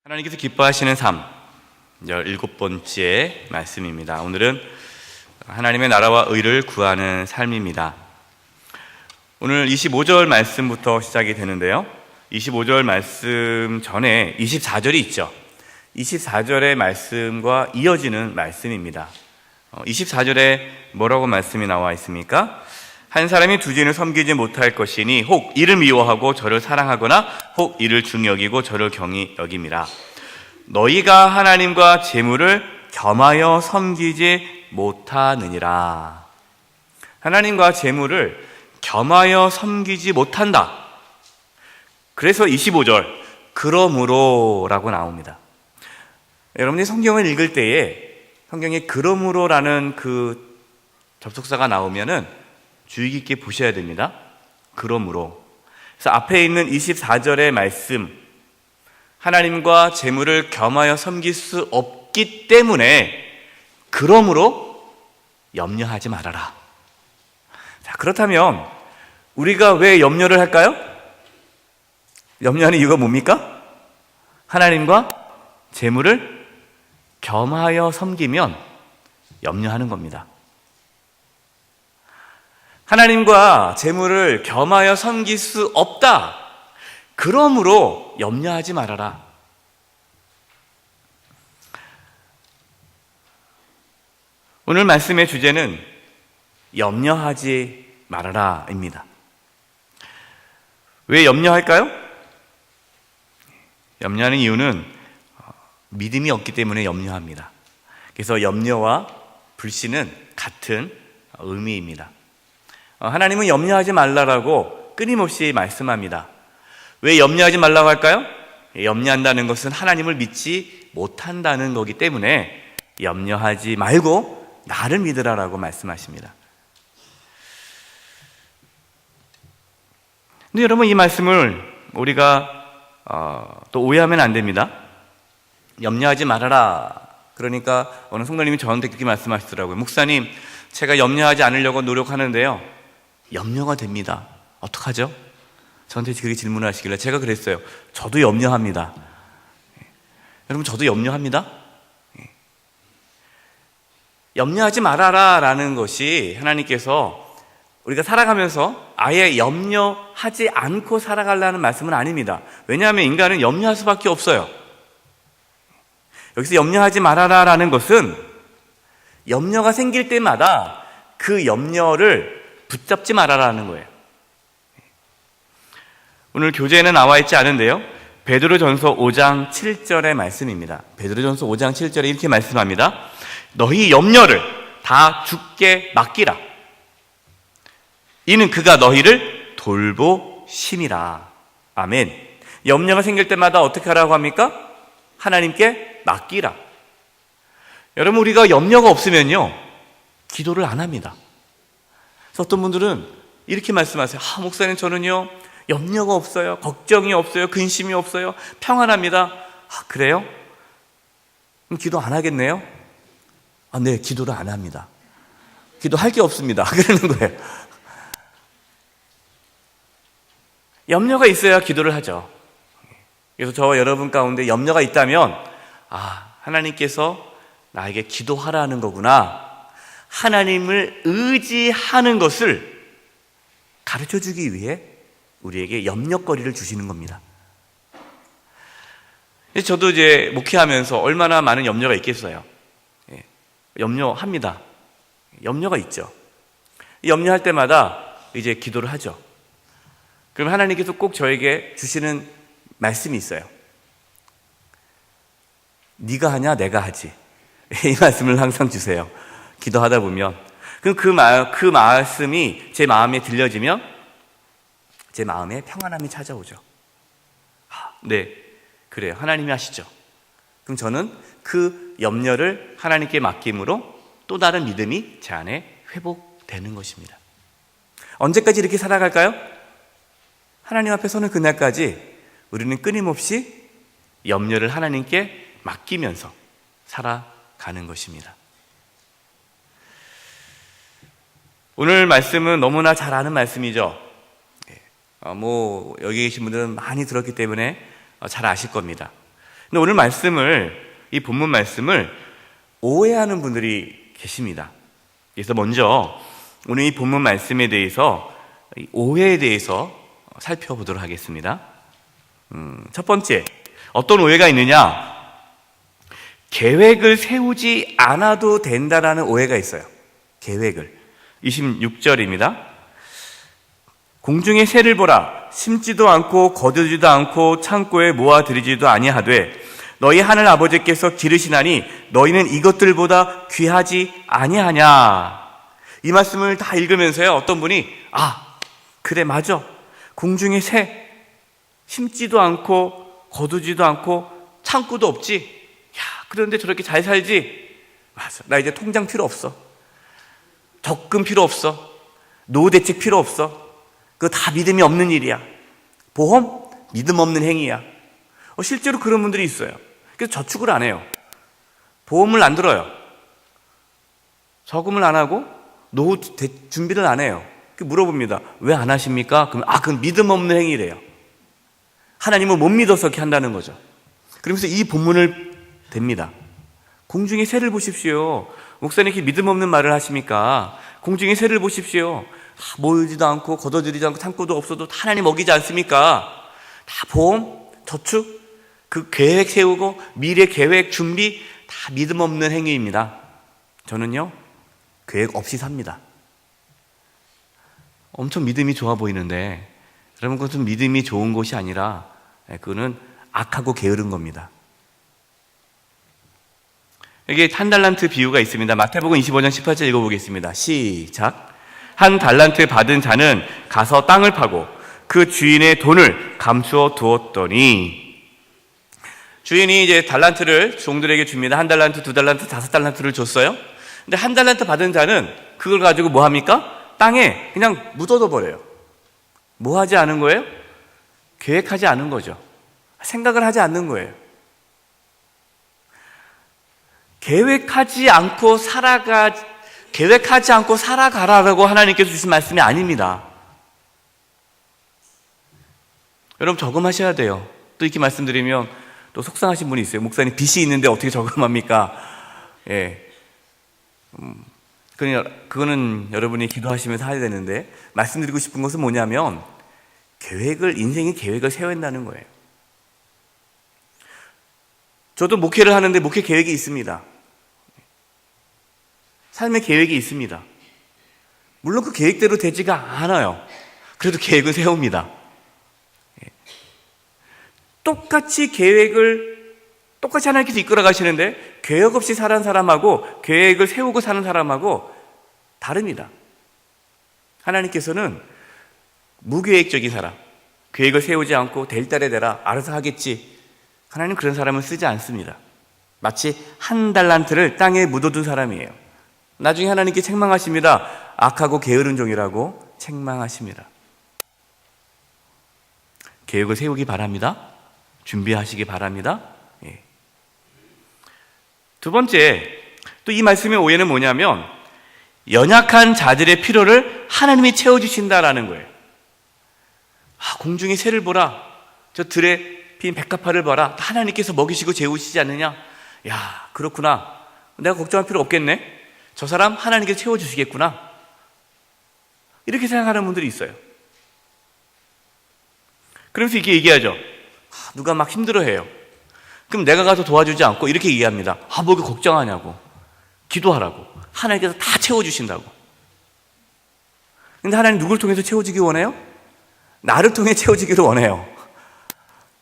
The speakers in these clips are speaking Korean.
하나님께서 기뻐하시는 삶 17번째 말씀입니다. 오늘은 하나님의 나라와 의를 구하는 삶입니다. 오늘 25절 말씀부터 시작이 되는데요. 25절 말씀 전에 24절이 있죠. 24절의 말씀과 이어지는 말씀입니다. 24절에 뭐라고 말씀이 나와 있습니까? 한 사람이 두 주인을 섬기지 못할 것이니 혹 이를 미워하고 저를 사랑하거나 혹 이를 중히 여기고 저를 경히 여김이라. 너희가 하나님과 재물을 겸하여 섬기지 못하느니라. 하나님과 재물을 겸하여 섬기지 못한다. 그래서 25절 그러므로라고 나옵니다. 여러분이 성경을 읽을 때에 성경에 그러므로라는 그 접속사가 나오면은 주의 깊게 보셔야 됩니다. 그러므로. 그래서 앞에 있는 24절의 말씀, 하나님과 재물을 겸하여 섬길 수 없기 때문에 그러므로 염려하지 말아라. 자, 그렇다면 우리가 왜 염려를 할까요? 염려하는 이유가 뭡니까? 하나님과 재물을 겸하여 섬기면 염려하는 겁니다. 하나님과 재물을 겸하여 섬길 수 없다. 그러므로 염려하지 말아라. 오늘 말씀의 주제는 염려하지 말아라입니다. 왜 염려할까요? 염려하는 이유는 믿음이 없기 때문에 염려합니다. 그래서 염려와 불신은 같은 의미입니다. 하나님은 염려하지 말라라고 끊임없이 말씀합니다. 왜 염려하지 말라고 할까요? 염려한다는 것은 하나님을 믿지 못한다는 거기 때문에 염려하지 말고 나를 믿으라라고 말씀하십니다. 근데 여러분, 이 말씀을 우리가 또 오해하면 안 됩니다. 염려하지 말아라. 그러니까 어느 성도님이 저한테 그렇게 말씀하시더라고요. 목사님, 제가 염려하지 않으려고 노력하는데요, 염려가 됩니다. 어떡하죠? 저한테 그렇게 질문을 하시길래 제가 그랬어요. 저도 염려합니다. 여러분, 저도 염려합니다. 염려하지 말아라 라는 것이 하나님께서 우리가 살아가면서 아예 염려하지 않고 살아가려는 말씀은 아닙니다. 왜냐하면 인간은 염려할 수밖에 없어요. 여기서 염려하지 말아라 라는 것은 염려가 생길 때마다 그 염려를 붙잡지 말아라는 거예요. 오늘 교재에는 나와 있지 않은데요, 베드로전서 5장 7절의 말씀입니다. 베드로전서 5장 7절에 이렇게 말씀합니다. 너희 염려를 다 주께 맡기라. 이는 그가 너희를 돌보심이라. 아멘. 염려가 생길 때마다 어떻게 하라고 합니까? 하나님께 맡기라. 여러분, 우리가 염려가 없으면요, 기도를 안 합니다. 그래서 어떤 분들은 이렇게 말씀하세요. 목사님, 저는요 염려가 없어요, 걱정이 없어요, 근심이 없어요, 평안합니다. 그래요? 그럼 기도 안 하겠네요? 네, 기도를 안 합니다. 기도할 게 없습니다. 그러는 거예요. 염려가 있어야 기도를 하죠. 그래서 저와 여러분 가운데 염려가 있다면 하나님께서 나에게 기도하라는 거구나, 하나님을 의지하는 것을 가르쳐주기 위해 우리에게 염려거리를 주시는 겁니다. 저도 이제 목회하면서 얼마나 많은 염려가 있겠어요. 염려합니다. 염려가 있죠. 염려할 때마다 이제 기도를 하죠. 그럼 하나님께서 꼭 저에게 주시는 말씀이 있어요. 네가 하냐 내가 하지. 이 말씀을 항상 주세요. 기도하다 보면. 그럼 그 말씀이 제 마음에 들려지면 제 마음에 평안함이 찾아오죠. 네, 그래요. 하나님이 하시죠. 그럼 저는 그 염려를 하나님께 맡김으로 또 다른 믿음이 제 안에 회복되는 것입니다. 언제까지 이렇게 살아갈까요? 하나님 앞에 서는 그날까지 우리는 끊임없이 염려를 하나님께 맡기면서 살아가는 것입니다. 오늘 말씀은 너무나 잘 아는 말씀이죠. 여기 계신 분들은 많이 들었기 때문에 잘 아실 겁니다. 근데 오늘 이 본문 말씀을 오해하는 분들이 계십니다. 그래서 먼저 오늘 이 본문 말씀에 대해서 오해에 대해서 살펴보도록 하겠습니다. 첫 번째, 어떤 오해가 있느냐? 계획을 세우지 않아도 된다라는 오해가 있어요. 계획을. 26절입니다. 공중의 새를 보라. 심지도 않고 거두지도 않고 창고에 모아들이지도 아니하되 너희 하늘 아버지께서 기르시나니 너희는 이것들보다 귀하지 아니하냐. 이 말씀을 다 읽으면서요, 어떤 분이 그래 맞아. 공중의 새 심지도 않고 거두지도 않고 창고도 없지. 그런데 저렇게 잘 살지? 맞아. 나 이제 통장 필요 없어. 적금 필요 없어. 노후 대책 필요 없어. 그거 다 믿음이 없는 일이야. 보험? 믿음 없는 행위야. 실제로 그런 분들이 있어요. 그래서 저축을 안 해요. 보험을 안 들어요. 저금을 안 하고 노후 준비를 안 해요. 물어봅니다. 왜 안 하십니까? 그러면 그건 믿음 없는 행위래요. 하나님을 못 믿어서 이렇게 한다는 거죠. 그러면서 이 본문을 댑니다. 공중의 새를 보십시오. 목사님 이렇게 믿음 없는 말을 하십니까? 공중의 새를 보십시오. 모이지도 않고 걷어들이지 않고 창고도 없어도 하나님 먹이지 않습니까? 다 보험, 저축, 그 계획 세우고 미래 계획 준비 다 믿음 없는 행위입니다. 저는요, 계획 없이 삽니다. 엄청 믿음이 좋아 보이는데 여러분, 그것은 믿음이 좋은 것이 아니라 그거는 악하고 게으른 겁니다. 여기 한 달란트 비유가 있습니다. 마태복음 25장 18절 읽어보겠습니다. 시작. 한 달란트 받은 자는 가서 땅을 파고 그 주인의 돈을 감추어 두었더니, 주인이 이제 달란트를 종들에게 줍니다. 한 달란트, 두 달란트, 다섯 달란트를 줬어요. 근데 한 달란트 받은 자는 그걸 가지고 뭐 합니까? 땅에 그냥 묻어둬 버려요. 뭐 하지 않은 거예요? 계획하지 않은 거죠. 생각을 하지 않는 거예요. 계획하지 않고 살아가라라고 하나님께서 주신 말씀이 아닙니다. 여러분, 저금하셔야 돼요. 또 이렇게 말씀드리면 또 속상하신 분이 있어요. 목사님, 빚이 있는데 어떻게 저금합니까? 그거는 여러분이 기도하시면서 해야 되는데, 말씀드리고 싶은 것은 뭐냐면 인생의 계획을 세워야 한다는 거예요. 저도 목회를 하는데 목회 계획이 있습니다. 삶의 계획이 있습니다. 물론 그 계획대로 되지가 않아요. 그래도 계획은 세웁니다. 똑같이 하나님께서 이끌어 가시는데 계획 없이 사는 사람하고 계획을 세우고 사는 사람하고 다릅니다. 하나님께서는 무계획적인 사람, 계획을 세우지 않고 될 달에 되라, 알아서 하겠지, 하나님 그런 사람은 쓰지 않습니다. 마치 한 달란트를 땅에 묻어둔 사람이에요. 나중에 하나님께 책망하십니다. 악하고 게으른 종이라고 책망하십니다. 계획을 세우기 바랍니다. 준비하시기 바랍니다. 두 번째, 또 이 말씀의 오해는 뭐냐면 연약한 자들의 필요를 하나님이 채워주신다라는 거예요. 공중의 새를 보라, 저 들에 핀 백합화를 봐라, 하나님께서 먹이시고 재우시지 않느냐? 야, 그렇구나. 내가 걱정할 필요 없겠네. 저 사람 하나님께서 채워주시겠구나. 이렇게 생각하는 분들이 있어요. 그러면서 이렇게 얘기하죠. 누가 막 힘들어해요. 그럼 내가 가서 도와주지 않고 이렇게 얘기합니다. 뭐 이렇게 걱정하냐고. 기도하라고. 하나님께서 다 채워주신다고. 근데 하나님 누굴 통해서 채워주기 원해요? 나를 통해 채워지기를 원해요.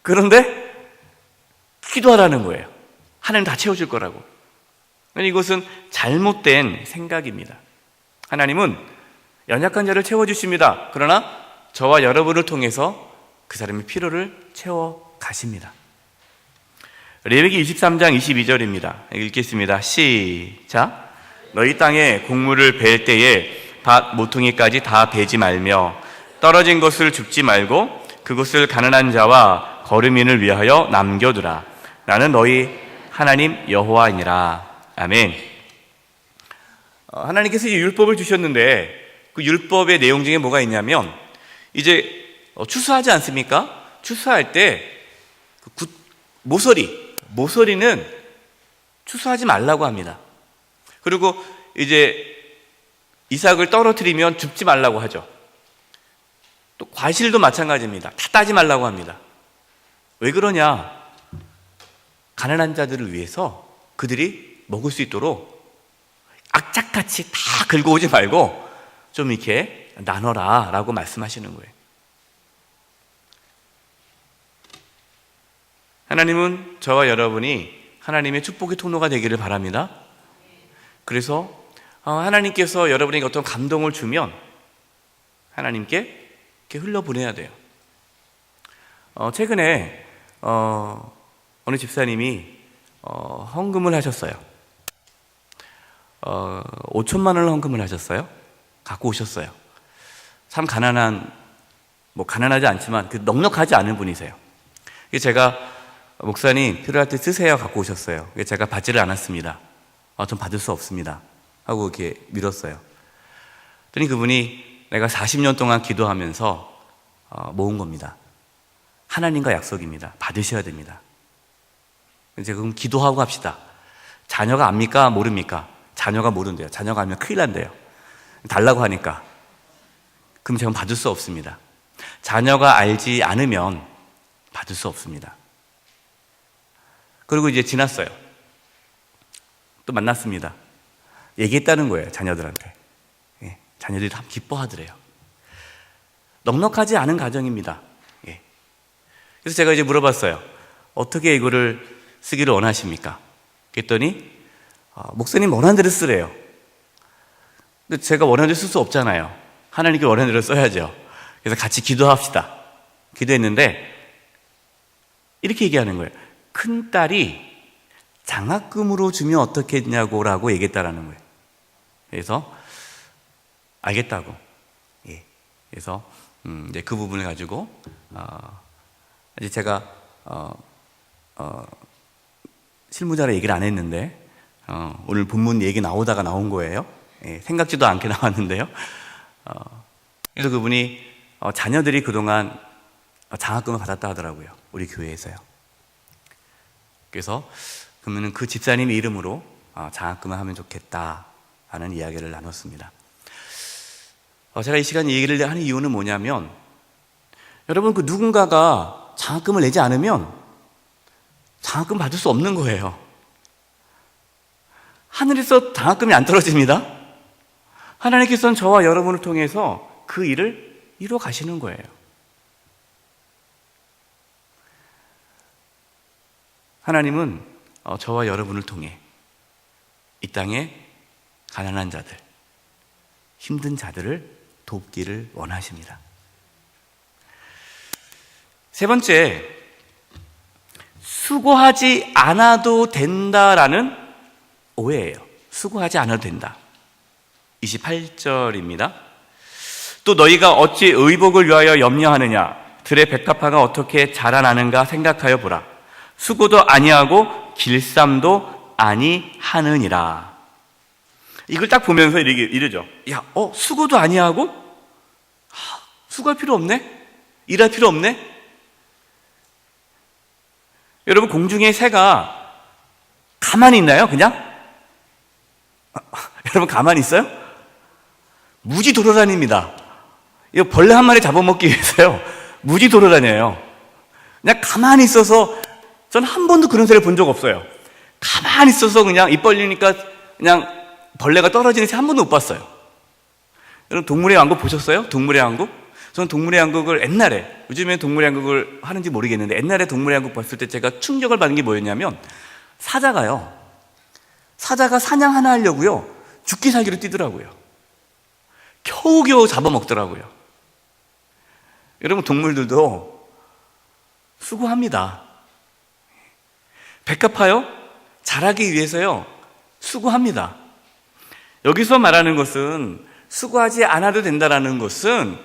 그런데 기도하라는 거예요. 하나님 다 채워줄 거라고. 이것은 잘못된 생각입니다. 하나님은 연약한 자를 채워주십니다. 그러나 저와 여러분을 통해서 그 사람의 필요를 채워가십니다. 레위기 23장 22절입니다. 읽겠습니다. 시작. 너희 땅에 곡물을 벨 때에 밭 모퉁이까지 다 베지 말며 떨어진 것을 줍지 말고 그것을 가난한 자와 거류민을 위하여 남겨두라. 나는 너희 하나님 여호와이니라. 아멘. 하나님께서 이 율법을 주셨는데 그 율법의 내용 중에 뭐가 있냐면, 이제 추수하지 않습니까? 추수할 때 모서리, 모서리는 추수하지 말라고 합니다. 그리고 이제 이삭을 떨어뜨리면 줍지 말라고 하죠. 또 과실도 마찬가지입니다. 다 따지 말라고 합니다. 왜 그러냐? 가난한 자들을 위해서 그들이 먹을 수 있도록 악착같이 다 긁어오지 말고 좀 이렇게 나눠라 라고 말씀하시는 거예요. 하나님은 저와 여러분이 하나님의 축복의 통로가 되기를 바랍니다. 그래서 하나님께서 여러분에게 어떤 감동을 주면 하나님께 이렇게 흘려보내야 돼요. 최근에 어느 집사님이 헌금을 하셨어요. 5천만 원을 헌금을 하셨어요. 갖고 오셨어요. 참 가난한, 가난하지 않지만 넉넉하지 않은 분이세요. 제가 목사님 필요할 때 쓰세요 갖고 오셨어요. 제가 받지를 않았습니다. 전 받을 수 없습니다 하고 이렇게 밀었어요. 그랬더니 그분이 내가 40년 동안 기도하면서 모은 겁니다. 하나님과 약속입니다. 받으셔야 됩니다. 이제 그럼 기도하고 합시다. 자녀가 압니까? 모릅니까? 자녀가 모른대요. 자녀가 알면 큰일 난대요. 달라고 하니까. 그럼 제가 받을 수 없습니다. 자녀가 알지 않으면 받을 수 없습니다. 그리고 이제 지났어요. 또 만났습니다. 얘기했다는 거예요, 자녀들한테. 자녀들이 다 기뻐하더래요. 넉넉하지 않은 가정입니다. 그래서 제가 이제 물어봤어요. 어떻게 이거를 쓰기를 원하십니까? 그랬더니 목사님 원하는 대로 쓰래요. 근데 제가 원하는 대로 쓸 수 없잖아요. 하나님께 원하는 대로 써야죠. 그래서 같이 기도합시다. 기도했는데 이렇게 얘기하는 거예요. 큰딸이 장학금으로 주면 어떻겠냐고 라고 얘기했다라는 거예요. 그래서 알겠다고. 그래서 이제 그 부분을 가지고 이제 제가 실무자라 얘기를 안 했는데 오늘 본문 얘기 나오다가 나온 거예요. 생각지도 않게 나왔는데요. 그래서 그분이 자녀들이 그동안 장학금을 받았다 하더라고요. 우리 교회에서요. 그래서 그러면 그 집사님 이름으로 장학금을 하면 좋겠다 하는 이야기를 나눴습니다. 제가 이 시간 얘기를 하는 이유는 뭐냐면 여러분 그 누군가가 장학금을 내지 않으면 장학금 받을 수 없는 거예요. 하늘에서 장학금이 안 떨어집니다. 하나님께서는 저와 여러분을 통해서 그 일을 이루어 가시는 거예요. 하나님은 저와 여러분을 통해 이 땅에 가난한 자들, 힘든 자들을 돕기를 원하십니다. 세 번째, 수고하지 않아도 된다라는 오해예요. 수고하지 않아도 된다. 28절입니다. 또 너희가 어찌 의복을 위하여 염려하느냐? 들의 백합화가 어떻게 자라나는가 생각하여 보라. 수고도 아니하고 길쌈도 아니하느니라. 이걸 딱 보면서 이러죠. 야, 수고도 아니하고? 수고할 필요 없네? 일할 필요 없네? 여러분, 공중의 새가 가만히 있나요, 그냥? 여러분, 가만히 있어요? 무지 돌아다닙니다. 이거 벌레 한 마리 잡아먹기 위해서요. 무지 돌아다녀요. 그냥 가만히 있어서 전 한 번도 그런 새를 본 적 없어요. 가만히 있어서 그냥 입 벌리니까 그냥 벌레가 떨어지는 새 한 번도 못 봤어요. 여러분 동물의 왕국 보셨어요? 동물의 왕국? 저는 동물의 왕국을 옛날에, 요즘에 동물의 왕국을 하는지 모르겠는데 옛날에 동물의 왕국 봤을 때 제가 충격을 받은 게 뭐였냐면 사자가 사냥 하나 하려고요 죽기 살기로 뛰더라고요. 겨우겨우 잡아먹더라고요. 여러분 동물들도 수고합니다. 백합화요? 자라기 위해서요 수고합니다. 여기서 말하는 것은 수고하지 않아도 된다는 것은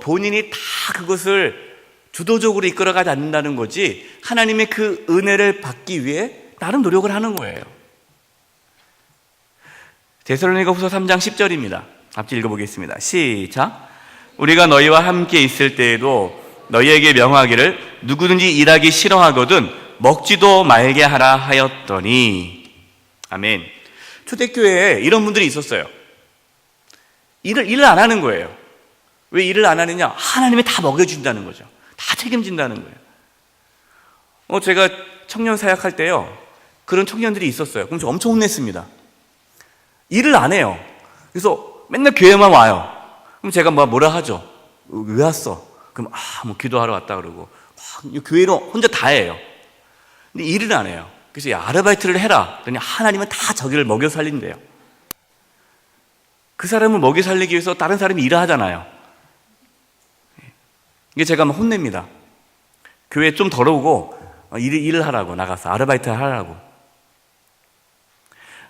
본인이 다 그것을 주도적으로 이끌어가지 않는다는 거지 하나님의 그 은혜를 받기 위해 나름 노력을 하는 거예요. 데살로니가후서 3장 10절입니다. 같이 읽어보겠습니다. 시작. 우리가 너희와 함께 있을 때에도 너희에게 명하기를 누구든지 일하기 싫어하거든 먹지도 말게 하라 하였더니. 아멘. 초대교회에 이런 분들이 있었어요. 일을 안 하는 거예요. 왜 일을 안 하느냐? 하나님이 다 먹여준다는 거죠. 다 책임진다는 거예요. 제가 청년 사역할 때요, 그런 청년들이 있었어요. 그럼 저 엄청 혼냈습니다. 일을 안 해요. 그래서 맨날 교회만 와요. 그럼 제가 뭐라 하죠? 왜 왔어? 그럼 뭐 기도하러 왔다 그러고 교회로 혼자 다 해요. 근데 일을 안 해요. 그래서 야, 아르바이트를 해라. 그러니 하나님은 다 저기를 먹여 살린대요. 그 사람을 먹여 살리기 위해서 다른 사람이 일을 하잖아요. 이게 제가 막 혼냅니다. 교회 좀 더러우고 일을 하라고, 나가서 아르바이트 하라고.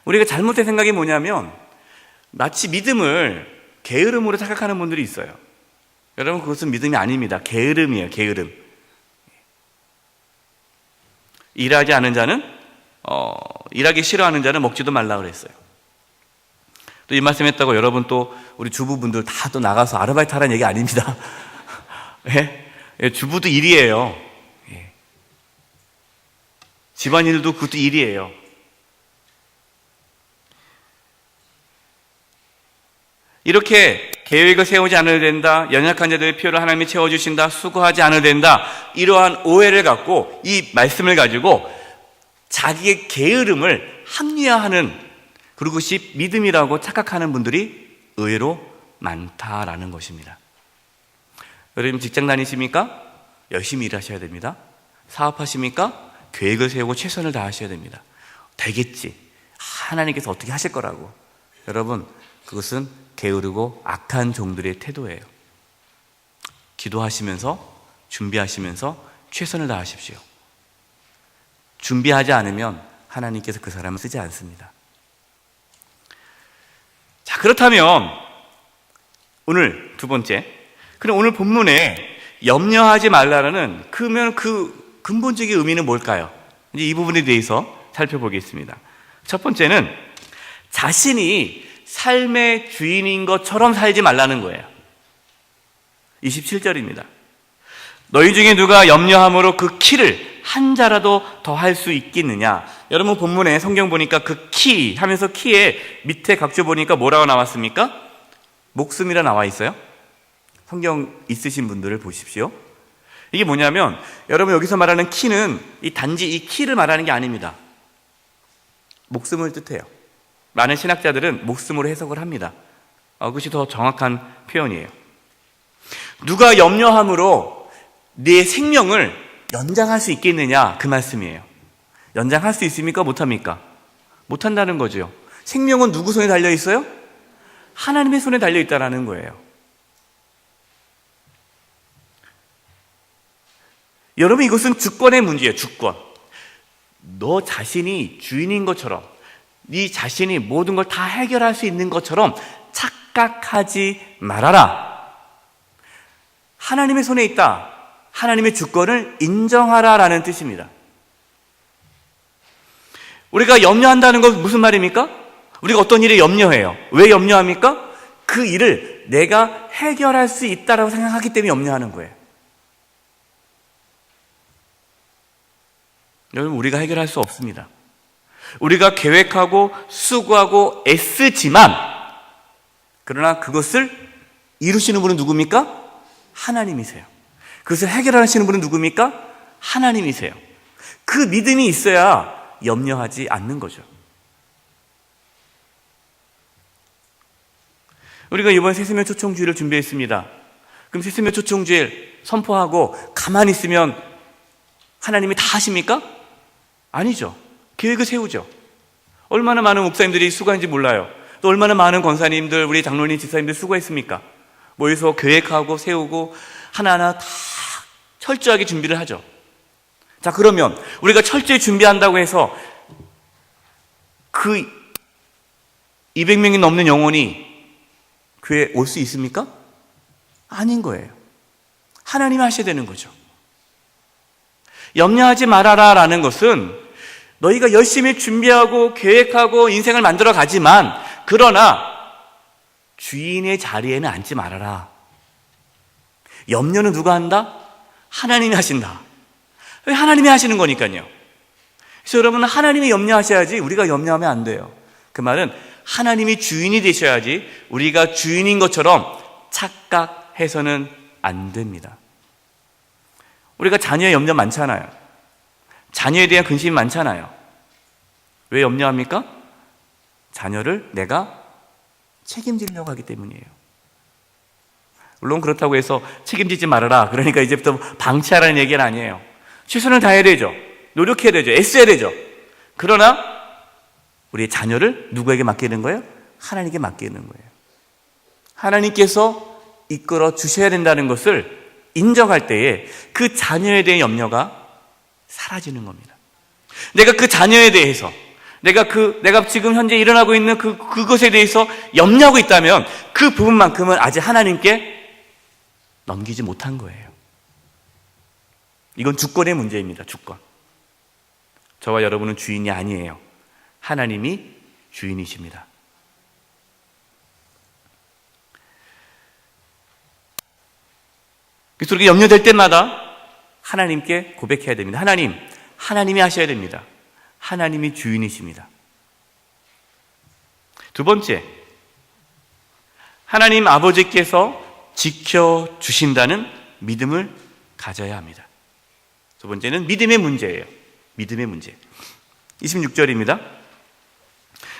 우리가 잘못된 생각이 뭐냐면 마치 믿음을 게으름으로 착각하는 분들이 있어요. 여러분, 그것은 믿음이 아닙니다. 게으름이에요. 게으름. 일하지 않은 자는 일하기 싫어하는 자는 먹지도 말라 그랬어요. 또 이 말씀했다고 여러분 또 우리 주부분들 다 또 나가서 아르바이트 하라는 얘기 아닙니다. 예? 주부도 일이에요. 예. 집안일도 그것도 일이에요. 이렇게 계획을 세우지 않아야 된다, 연약한 자들의 필요를 하나님이 채워주신다, 수고하지 않아야 된다, 이러한 오해를 갖고 이 말씀을 가지고 자기의 게으름을 합리화하는, 그리고 그것이 믿음이라고 착각하는 분들이 의외로 많다라는 것입니다. 여러분, 직장 다니십니까? 열심히 일하셔야 됩니다. 사업하십니까? 계획을 세우고 최선을 다하셔야 됩니다. 되겠지, 하나님께서 어떻게 하실 거라고. 여러분, 그것은 게으르고 악한 종들의 태도예요. 기도하시면서, 준비하시면서 최선을 다하십시오. 준비하지 않으면 하나님께서 그 사람을 쓰지 않습니다. 자, 그렇다면 오늘 두 번째, 그럼 오늘 본문에 염려하지 말라라는 그 근본적인 의미는 뭘까요? 이제 이 부분에 대해서 살펴보겠습니다. 첫 번째는 자신이 삶의 주인인 것처럼 살지 말라는 거예요. 27절입니다. 너희 중에 누가 염려함으로 그 키를 한 자라도 더 할 수 있겠느냐. 여러분, 본문에 성경 보니까 그 키 하면서 키에 밑에 각주 보니까 뭐라고 나왔습니까? 목숨이라 나와 있어요. 성경 있으신 분들을 보십시오. 이게 뭐냐면, 여러분, 여기서 말하는 키는 단지 이 키를 말하는 게 아닙니다. 목숨을 뜻해요. 많은 신학자들은 목숨으로 해석을 합니다. 그것이 더 정확한 표현이에요. 누가 염려함으로 네 생명을 연장할 수 있겠느냐, 그 말씀이에요. 연장할 수 있습니까? 못합니까? 못한다는 거죠. 생명은 누구 손에 달려있어요? 하나님의 손에 달려있다는 거예요. 여러분, 이것은 주권의 문제예요. 주권. 너 자신이 주인인 것처럼, 네 자신이 모든 걸 다 해결할 수 있는 것처럼 착각하지 말아라. 하나님의 손에 있다. 하나님의 주권을 인정하라라는 뜻입니다. 우리가 염려한다는 건 무슨 말입니까? 우리가 어떤 일에 염려해요. 왜 염려합니까? 그 일을 내가 해결할 수 있다라고 생각하기 때문에 염려하는 거예요. 여러분, 우리가 해결할 수 없습니다. 우리가 계획하고 수고하고 애쓰지만, 그러나 그것을 이루시는 분은 누굽니까? 하나님이세요. 그것을 해결하시는 분은 누굽니까? 하나님이세요. 그 믿음이 있어야 염려하지 않는 거죠. 우리가 이번 세세면 초청주일을 준비했습니다. 그럼 세세면 초청주일 선포하고 가만히 있으면 하나님이 다 하십니까? 아니죠. 계획을 세우죠. 얼마나 많은 목사님들이 수고한지 몰라요. 또 얼마나 많은 권사님들, 우리 장로님, 집사님들 수고했습니까? 모여서 계획하고 세우고 하나하나 다 철저하게 준비를 하죠. 자, 그러면 우리가 철저히 준비한다고 해서 그 200명이 넘는 영혼이 교회에 올 수 있습니까? 아닌 거예요. 하나님이 하셔야 되는 거죠. 염려하지 말아라 라는 것은 너희가 열심히 준비하고 계획하고 인생을 만들어 가지만, 그러나 주인의 자리에는 앉지 말아라. 염려는 누가 한다? 하나님이 하신다. 왜? 하나님이 하시는 거니까요. 그래서 여러분은 하나님이 염려하셔야지 우리가 염려하면 안 돼요. 그 말은 하나님이 주인이 되셔야지 우리가 주인인 것처럼 착각해서는 안 됩니다. 우리가 자녀의 염려 많잖아요. 자녀에 대한 근심이 많잖아요. 왜 염려합니까? 자녀를 내가 책임지려고 하기 때문이에요. 물론 그렇다고 해서 책임지지 말아라, 그러니까 이제부터 방치하라는 얘기는 아니에요. 최선을 다해야 되죠. 노력해야 되죠. 애써야 되죠. 그러나 우리의 자녀를 누구에게 맡기는 거예요? 하나님께 맡기는 거예요. 하나님께서 이끌어 주셔야 된다는 것을 인정할 때에 그 자녀에 대한 염려가 사라지는 겁니다. 내가 그 자녀에 대해서 내가 지금 현재 일어나고 있는 그것에 대해서 염려하고 있다면 그 부분만큼은 아직 하나님께 넘기지 못한 거예요. 이건 주권의 문제입니다. 주권. 저와 여러분은 주인이 아니에요. 하나님이 주인이십니다. 그래서 우리가 염려될 때마다 하나님께 고백해야 됩니다. 하나님이 하셔야 됩니다. 하나님이 주인이십니다. 두 번째, 하나님 아버지께서 지켜주신다는 믿음을 가져야 합니다. 두 번째는 믿음의 문제예요. 믿음의 문제. 26절입니다.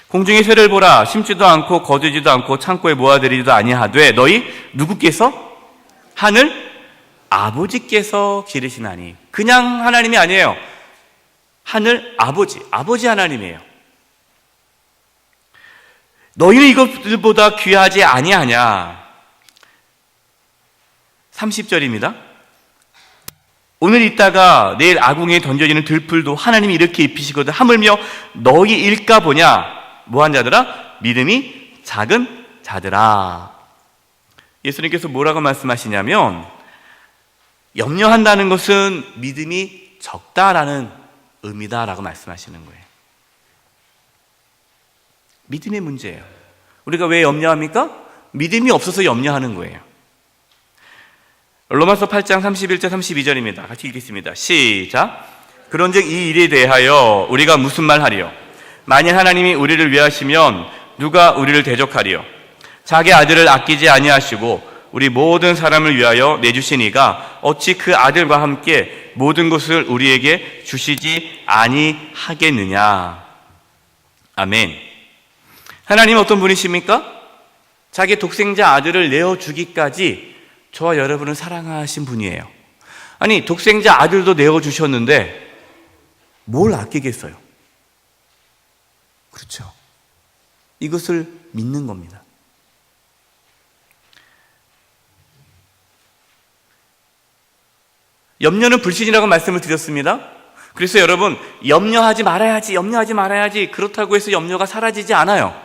공중의 새를 보라. 심지도 않고 거두지도 않고 창고에 모아들이지도 아니하되 너희 누구께서? 하늘 아버지께서 기르시나니. 그냥 하나님이 아니에요. 하늘 아버지 하나님이에요. 너희는 이것들보다 귀하지 아니하냐. 30절입니다. 오늘 있다가 내일 아궁이에 던져지는 들풀도 하나님이 이렇게 입히시거든. 하물며 너희 일까 보냐. 뭐한 자들아? 믿음이 작은 자들아. 예수님께서 뭐라고 말씀하시냐면 염려한다는 것은 믿음이 적다라는 의미다라고 말씀하시는 거예요. 믿음의 문제예요. 우리가 왜 염려합니까? 믿음이 없어서 염려하는 거예요. 로마서 8장 31절 32절입니다. 같이 읽겠습니다. 시작. 그런즉 이 일에 대하여 우리가 무슨 말 하리요? 만일 하나님이 우리를 위하시면 누가 우리를 대적하리요? 자기 아들을 아끼지 아니하시고 우리 모든 사람을 위하여 내주시니가 어찌 그 아들과 함께 모든 것을 우리에게 주시지 아니하겠느냐. 아멘. 하나님은 어떤 분이십니까? 자기 독생자 아들을 내어주기까지 저와 여러분을 사랑하신 분이에요. 아니, 독생자 아들도 내어주셨는데 뭘 아끼겠어요? 그렇죠. 이것을 믿는 겁니다. 염려는 불신이라고 말씀을 드렸습니다. 그래서 여러분, 염려하지 말아야지 그렇다고 해서 염려가 사라지지 않아요.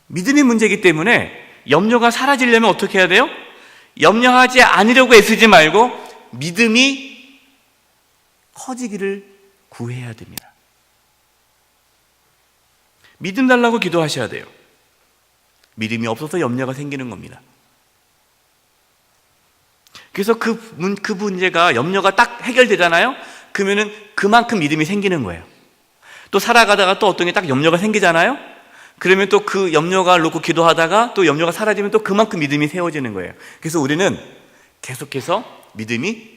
믿음의 문제이기 때문에 염려가 사라지려면 어떻게 해야 돼요? 염려하지 않으려고 애쓰지 말고 믿음이 커지기를 구해야 됩니다. 믿음 달라고 기도하셔야 돼요. 믿음이 없어서 염려가 생기는 겁니다. 그래서 그 문제가, 염려가 딱 해결되잖아요? 그러면은 그만큼 믿음이 생기는 거예요. 또 살아가다가 또 어떤 게 딱 염려가 생기잖아요? 그러면 또 그 염려가 놓고 기도하다가 또 염려가 사라지면 또 그만큼 믿음이 세워지는 거예요. 그래서 우리는 계속해서 믿음이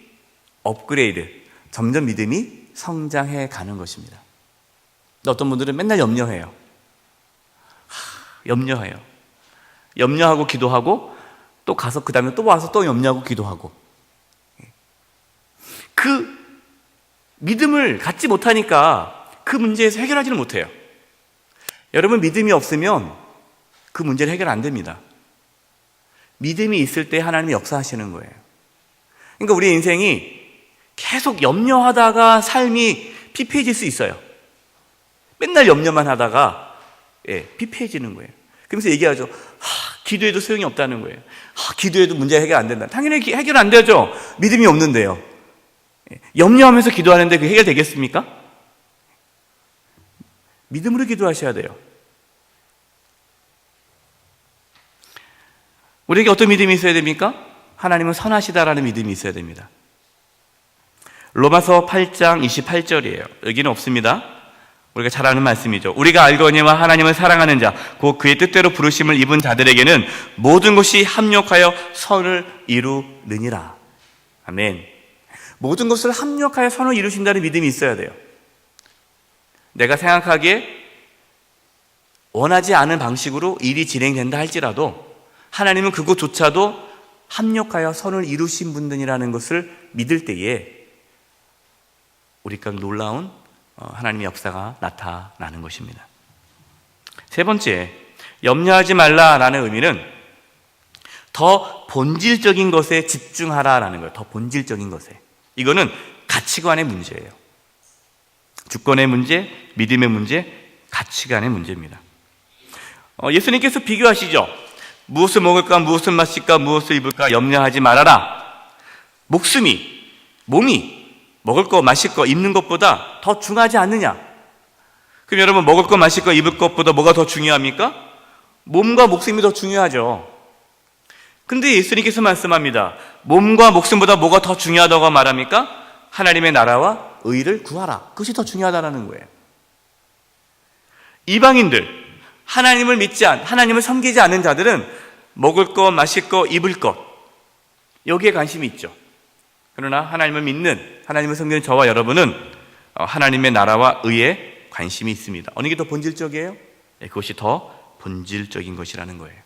업그레이드, 점점 믿음이 성장해 가는 것입니다. 어떤 분들은 맨날 염려해요. 염려하고 기도하고 또 가서 그 다음에 또 와서 또 염려하고 기도하고. 그 믿음을 갖지 못하니까 그 문제에서 해결하지는 못해요. 여러분, 믿음이 없으면 그 문제를 해결 안 됩니다. 믿음이 있을 때 하나님이 역사하시는 거예요. 그러니까 우리 인생이 계속 염려하다가 삶이 피폐해질 수 있어요. 맨날 염려만 하다가 피폐해지는 거예요. 그러면서 얘기하죠. 기도해도 소용이 없다는 거예요. 기도해도 문제 해결 안 된다. 당연히 해결 안 되죠. 믿음이 없는데요. 염려하면서 기도하는데 그게 해결되겠습니까? 믿음으로 기도하셔야 돼요. 우리에게 어떤 믿음이 있어야 됩니까? 하나님은 선하시다라는 믿음이 있어야 됩니다. 로마서 8장 28절이에요. 여기는 없습니다. 우리가 잘 아는 말씀이죠. 우리가 알거니와 하나님을 사랑하는 자, 곧 그의 뜻대로 부르심을 입은 자들에게는 모든 것이 합력하여 선을 이루느니라. 아멘. 모든 것을 합력하여 선을 이루신다는 믿음이 있어야 돼요. 내가 생각하기에 원하지 않은 방식으로 일이 진행된다 할지라도 하나님은 그것조차도 합력하여 선을 이루신 분들이라는 것을 믿을 때에 우리 가운데 놀라운 하나님의 역사가 나타나는 것입니다. 세 번째, 염려하지 말라라는 의미는 더 본질적인 것에 집중하라라는 거예요. 더 본질적인 것에. 이거는 가치관의 문제예요. 주권의 문제, 믿음의 문제, 가치관의 문제입니다. 예수님께서 비교하시죠. 무엇을 먹을까, 무엇을 마실까, 무엇을 입을까 염려하지 말아라. 몸이 먹을 거, 마실 거, 입는 것보다 더 중요하지 않느냐? 그럼 여러분, 먹을 거, 마실 거, 입을 것보다 뭐가 더 중요합니까? 몸과 목숨이 더 중요하죠. 근데 예수님께서 말씀합니다. 몸과 목숨보다 뭐가 더 중요하다고 말합니까? 하나님의 나라와 의를 구하라. 그것이 더 중요하다는 거예요. 이방인들, 하나님을 섬기지 않는 자들은 먹을 것, 마실 것, 입을 것, 여기에 관심이 있죠. 그러나 하나님을 믿는, 하나님을 섬기는 저와 여러분은 하나님의 나라와 의에 관심이 있습니다. 어느 게 더 본질적이에요? 그것이 더 본질적인 것이라는 거예요.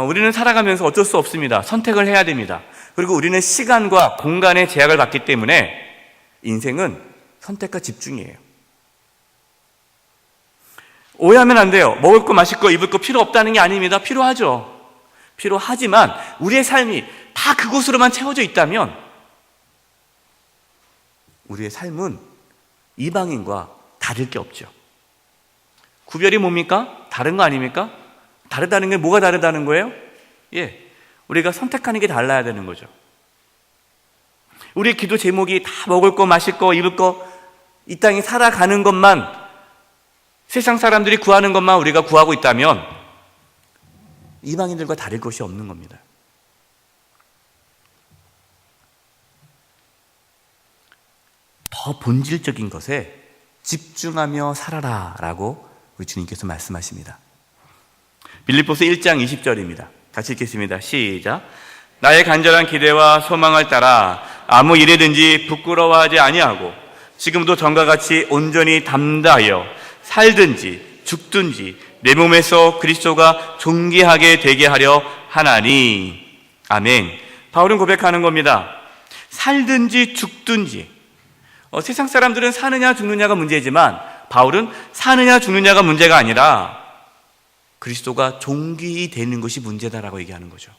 우리는 살아가면서 어쩔 수 없습니다. 선택을 해야 됩니다. 그리고 우리는 시간과 공간의 제약을 받기 때문에 인생은 선택과 집중이에요. 오해하면 안 돼요. 먹을 거, 마실 거, 입을 거 필요 없다는 게 아닙니다. 필요하죠. 필요하지만 우리의 삶이 다 그것으로만 채워져 있다면 우리의 삶은 이방인과 다를 게 없죠. 구별이 뭡니까? 다른 거 아닙니까? 다르다는 게 뭐가 다르다는 거예요? 우리가 선택하는 게 달라야 되는 거죠. 우리의 기도 제목이 다 먹을 거, 마실 거, 입을 거, 이 땅에 살아가는 것만, 세상 사람들이 구하는 것만 우리가 구하고 있다면 이방인들과 다를 것이 없는 겁니다. 더 본질적인 것에 집중하며 살아라 라고 우리 주님께서 말씀하십니다. 빌립보서 1장 20절입니다. 같이 읽겠습니다. 시작. 나의 간절한 기대와 소망을 따라 아무 일에든지 부끄러워하지 아니하고 지금도 전과 같이 온전히 담대하여 살든지 죽든지 내 몸에서 그리스도가 존귀하게 되게 하려 하나니. 아멘. 바울은 고백하는 겁니다. 살든지 죽든지. 세상 사람들은 사느냐 죽느냐가 문제지만 바울은 사느냐 죽느냐가 문제가 아니라 그리스도가 존귀히 되는 것이 문제다라고 얘기하는 거죠.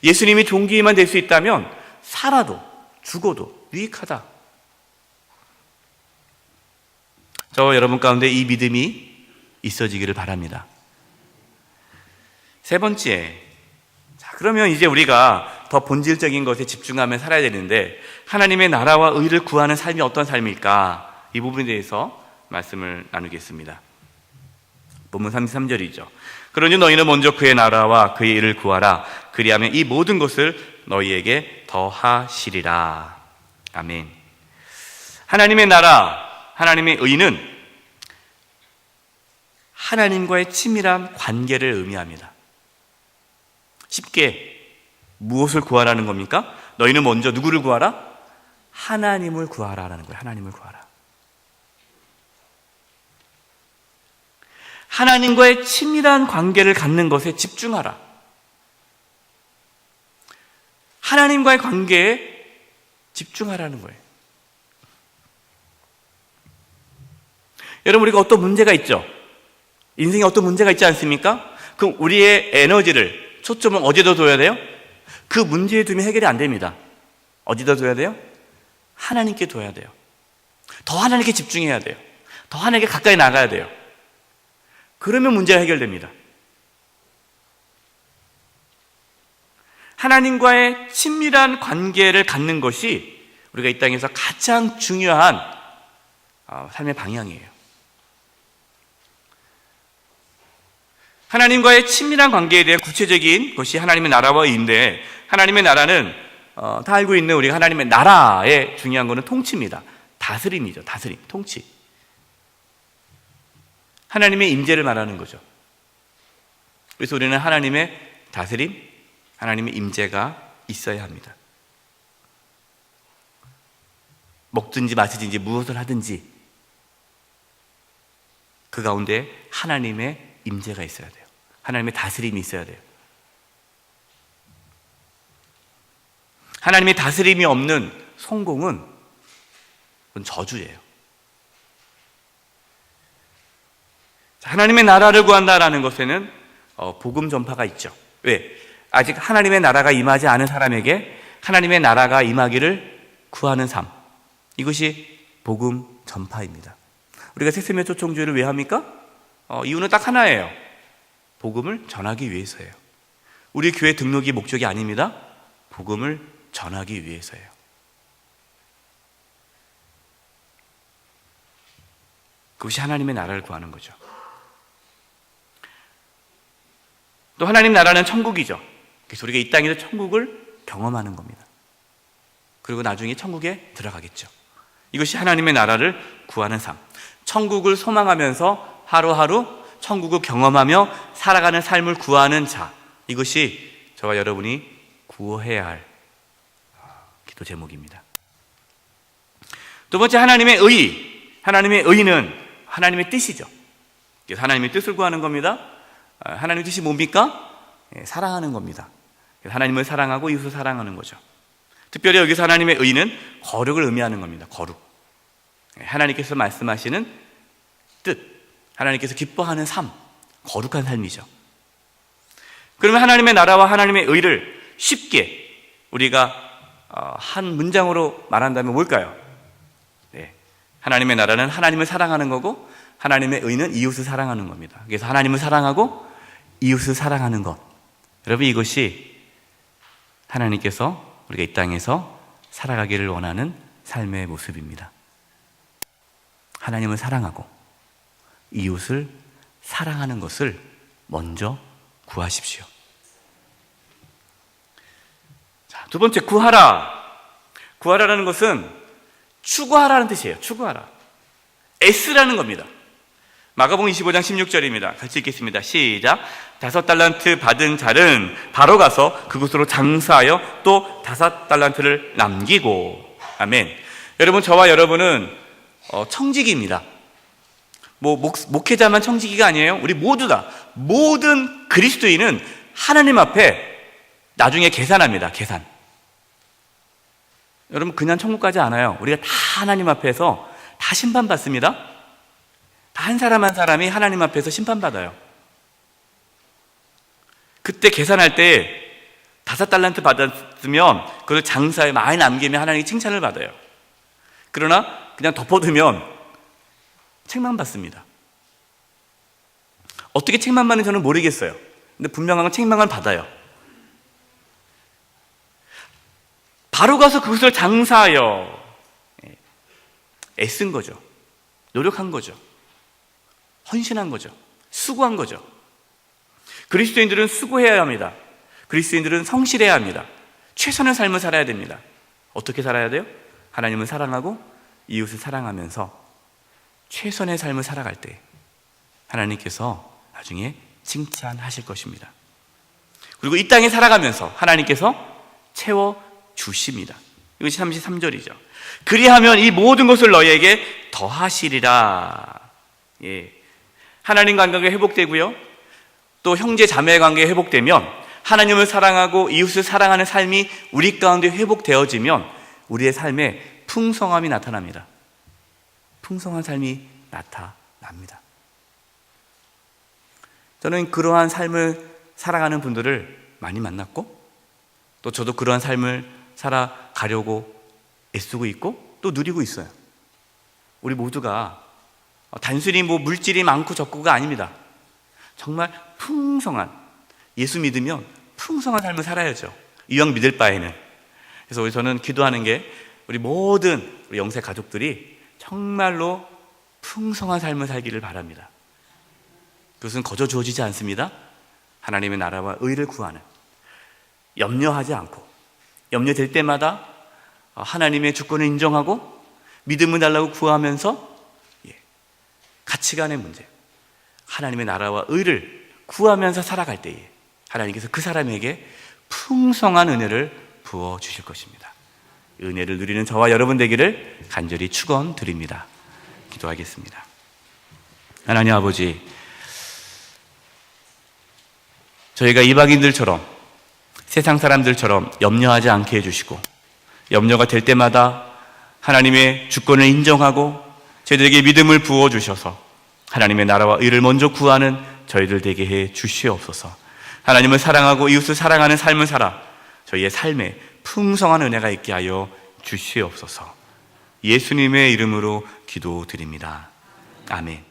예수님이 존귀만 될 수 있다면 살아도 죽어도 유익하다. 저와 여러분 가운데 이 믿음이 있어지기를 바랍니다. 세 번째, 그러면 이제 우리가 더 본질적인 것에 집중하며 살아야 되는데 하나님의 나라와 의를 구하는 삶이 어떤 삶일까? 이 부분에 대해서 말씀을 나누겠습니다. 본문 33절이죠. 그러니 너희는 먼저 그의 나라와 그의 의를 구하라. 그리하면 이 모든 것을 너희에게 더하시리라. 아멘. 하나님의 나라, 하나님의 의는 하나님과의 친밀한 관계를 의미합니다. 쉽게 무엇을 구하라는 겁니까? 너희는 먼저 누구를 구하라? 하나님을 구하라라는 거예요. 하나님을 구하라. 하나님과의 친밀한 관계를 갖는 것에 집중하라. 하나님과의 관계에 집중하라는 거예요. 여러분, 우리가 어떤 문제가 있죠? 인생에 어떤 문제가 있지 않습니까? 그럼 우리의 에너지를, 초점을 어디다 둬야 돼요? 그 문제에 두면 해결이 안 됩니다. 어디다 둬야 돼요? 하나님께 둬야 돼요. 더 하나님께 집중해야 돼요. 더 하나님께 가까이 나가야 돼요. 그러면 문제가 해결됩니다. 하나님과의 친밀한 관계를 갖는 것이 우리가 이 땅에서 가장 중요한 삶의 방향이에요. 하나님과의 친밀한 관계에 대한 구체적인 것이 하나님의 나라와 의인데, 하나님의 나라는 다 알고 있는 우리가 하나님의 나라의 중요한 것은 통치입니다. 다스림이죠. 다스림, 통치. 하나님의 임재를 말하는 거죠. 그래서 우리는 하나님의 다스림, 하나님의 임재가 있어야 합니다. 먹든지 마시든지 무엇을 하든지 그 가운데 하나님의 임재가 있어야 돼요. 하나님의 다스림이 있어야 돼요. 하나님의 다스림이 없는 성공은 그건 저주예요. 하나님의 나라를 구한다라는 것에는 복음 전파가 있죠. 왜? 아직 하나님의 나라가 임하지 않은 사람에게 하나님의 나라가 임하기를 구하는 삶, 이것이 복음 전파입니다. 우리가 새세면 초청주의를 왜 합니까? 이유는 딱 하나예요. 복음을 전하기 위해서예요. 우리 교회 등록이 목적이 아닙니다. 복음을 전하기 위해서예요. 그것이 하나님의 나라를 구하는 거죠. 또 하나님 나라는 천국이죠. 그래서 우리가 이 땅에서 천국을 경험하는 겁니다. 그리고 나중에 천국에 들어가겠죠. 이것이 하나님의 나라를 구하는 삶. 천국을 소망하면서 하루하루 천국을 경험하며 살아가는 삶을 구하는 자. 이것이 저와 여러분이 구해야 할 기도 제목입니다. 두 번째, 하나님의 의. 하나님의 의는 하나님의 뜻이죠. 그래서 하나님의 뜻을 구하는 겁니다. 하나님의 뜻이 뭡니까? 사랑하는 겁니다. 하나님을 사랑하고 이웃을 사랑하는 거죠. 특별히 여기서 하나님의 의는 거룩을 의미하는 겁니다. 거룩. 하나님께서 말씀하시는 뜻, 하나님께서 기뻐하는 삶, 거룩한 삶이죠. 그러면 하나님의 나라와 하나님의 의를 쉽게 우리가 한 문장으로 말한다면 뭘까요? 네. 하나님의 나라는 하나님을 사랑하는 거고 하나님의 의는 이웃을 사랑하는 겁니다. 그래서 하나님을 사랑하고 이웃을 사랑하는 것. 여러분, 이것이 하나님께서 우리가 이 땅에서 살아가기를 원하는 삶의 모습입니다. 하나님을 사랑하고 이웃을 사랑하는 것을 먼저 구하십시오. 자, 두 번째, 구하라. 구하라라는 것은 추구하라는 뜻이에요. 추구하라. 애쓰라는 겁니다. 마가복음 25장 16절입니다. 같이 읽겠습니다. 시작. 5달란트 받은 자는 바로 가서 그곳으로 장사하여 또 5달란트를 남기고. 아멘. 여러분, 저와 여러분은 청지기입니다. 목회자만 청지기가 아니에요. 우리 모두 다, 모든 그리스도인은 하나님 앞에 나중에 계산합니다. 계산. 여러분, 그냥 천국 가지 않아요. 우리가 다 하나님 앞에서 다 심판받습니다. 다 한 사람 한 사람이 하나님 앞에서 심판받아요. 그때 계산할 때 5달란트 받았으면 그걸 장사에 많이 남기면 하나님이 칭찬을 받아요. 그러나 그냥 덮어두면 책망받습니다. 어떻게 책망받는지 저는 모르겠어요. 근데 분명한 건 책망을 받아요. 바로 가서 그것을 장사하여 애쓴 거죠. 노력한 거죠. 헌신한 거죠. 수고한 거죠. 그리스도인들은 수고해야 합니다. 그리스도인들은 성실해야 합니다. 최선의 삶을 살아야 됩니다. 어떻게 살아야 돼요? 하나님을 사랑하고 이웃을 사랑하면서 최선의 삶을 살아갈 때 하나님께서 나중에 칭찬하실 것입니다. 그리고 이 땅에 살아가면서 하나님께서 채워주십니다. 이것이 33절이죠. 그리하면 이 모든 것을 너희에게 더하시리라. 예. 하나님 관계가 회복되고요, 또 형제 자매 관계가 회복되면 하나님을 사랑하고 이웃을 사랑하는 삶이 우리 가운데 회복되어지면 우리의 삶에 풍성함이 나타납니다. 풍성한 삶이 나타납니다. 저는 그러한 삶을 살아가는 분들을 많이 만났고, 또 저도 그러한 삶을 살아가려고 애쓰고 있고 또 누리고 있어요. 우리 모두가 단순히 물질이 많고 적고가 아닙니다. 정말 풍성한, 예수 믿으면 풍성한 삶을 살아야죠. 이왕 믿을 바에는. 그래서 저는 기도하는 게 우리 모든 우리 영세 가족들이 정말로 풍성한 삶을 살기를 바랍니다. 그것은 거저 주어지지 않습니다. 하나님의 나라와 의를 구하는, 염려하지 않고 염려될 때마다 하나님의 주권을 인정하고 믿음을 달라고 구하면서 가치관의 문제, 하나님의 나라와 의를 구하면서 살아갈 때에 하나님께서 그 사람에게 풍성한 은혜를 부어주실 것입니다. 은혜를 누리는 저와 여러분 되기를 간절히 축원드립니다. 기도하겠습니다. 하나님 아버지, 저희가 이방인들처럼 세상 사람들처럼 염려하지 않게 해주시고 염려가 될 때마다 하나님의 주권을 인정하고 저희들에게 믿음을 부어주셔서 하나님의 나라와 의를 먼저 구하는 저희들 되게 해 주시옵소서. 하나님을 사랑하고 이웃을 사랑하는 삶을 살아 저희의 삶에 풍성한 은혜가 있게 하여 주시옵소서. 예수님의 이름으로 기도드립니다. 아멘.